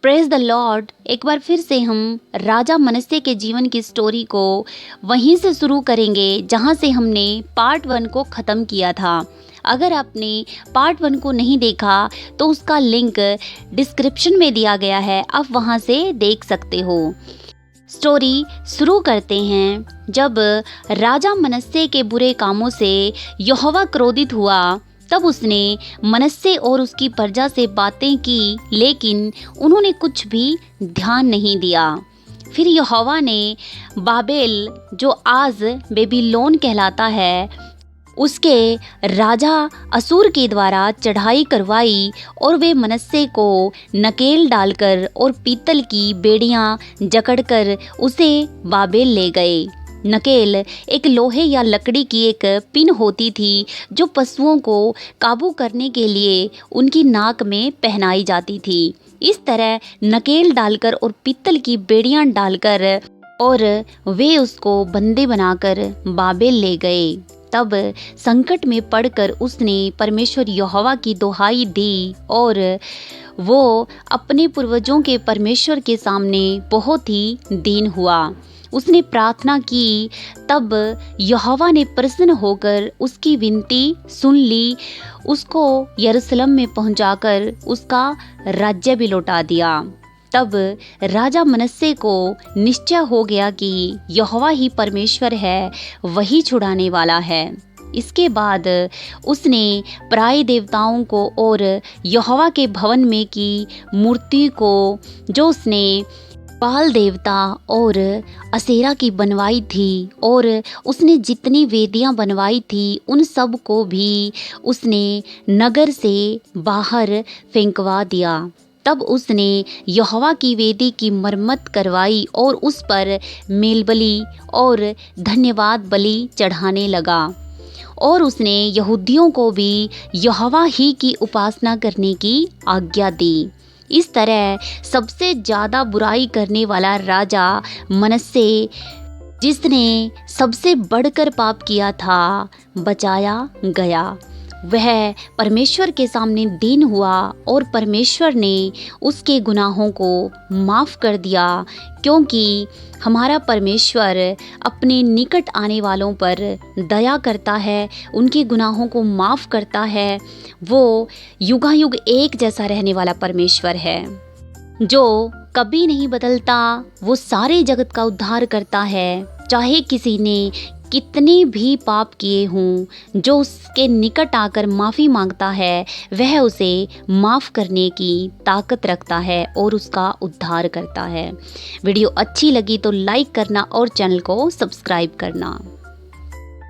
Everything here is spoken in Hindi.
Praise the Lord. एक बार फिर से हम राजा मनस्से के जीवन की स्टोरी को वहीं से शुरू करेंगे जहां से हमने पार्ट 1 को ख़त्म किया था। अगर आपने पार्ट 1 को नहीं देखा तो उसका लिंक डिस्क्रिप्शन में दिया गया है, आप वहां से देख सकते हो। स्टोरी शुरू करते हैं। जब राजा मनस्से के बुरे कामों से यहोवा क्रोधित हुआ तब उसने मनस्से और उसकी प्रजा से बातें की, लेकिन उन्होंने कुछ भी ध्यान नहीं दिया। फिर यहोवा ने बाबेल, जो आज बेबीलोन कहलाता है, उसके राजा असूर के द्वारा चढ़ाई करवाई और वे मनस्से को नकेल डालकर और पीतल की बेड़ियां जकड़कर उसे बाबेल ले गए। नकेल एक लोहे या लकड़ी की एक पिन होती थी जो पशुओं को काबू करने के लिए उनकी नाक में पहनाई जाती थी। इस तरह नकेल डालकर और पीतल की बेड़ियां डालकर और वे उसको बंदे बनाकर बाबेल ले गए। तब संकट में पड़कर उसने परमेश्वर यहोवा की दुहाई दी और वो अपने पूर्वजों के परमेश्वर के सामने बहुत ही दीन हुआ। उसने प्रार्थना की, तब यहोवा ने प्रसन्न होकर उसकी विनती सुन ली, उसको यरूशलेम में पहुंचाकर उसका राज्य भी लौटा दिया। तब राजा मनस्से को निश्चय हो गया कि यहोवा ही परमेश्वर है, वही छुड़ाने वाला है। इसके बाद उसने पराए देवताओं को और यहोवा के भवन में की मूर्ति को, जो उसने बाल देवता और असेरा की बनवाई थी, और उसने जितनी वेदियां बनवाई थी उन सब को भी उसने नगर से बाहर फेंकवा दिया। तब उसने यहोवा की वेदी की मरम्मत करवाई और उस पर मेलबलि और धन्यवाद बलि चढ़ाने लगा। और उसने यहूदियों को भी यहोवा ही की उपासना करने की आज्ञा दी। इस तरह सबसे ज़्यादा बुराई करने वाला राजा मनस्से, जिसने सबसे बढ़कर पाप किया था, बचाया गया। वह परमेश्वर के सामने दीन हुआ और परमेश्वर ने उसके गुनाहों को माफ़ कर दिया, क्योंकि हमारा परमेश्वर अपने निकट आने वालों पर दया करता है, उनके गुनाहों को माफ़ करता है। वो युगायुग एक जैसा रहने वाला परमेश्वर है, जो कभी नहीं बदलता। वो सारे जगत का उद्धार करता है, चाहे किसी ने कितने भी पाप किए हों। जो उसके निकट आकर माफ़ी मांगता है, वह उसे माफ़ करने की ताकत रखता है और उसका उद्धार करता है। वीडियो अच्छी लगी तो लाइक करना और चैनल को सब्सक्राइब करना।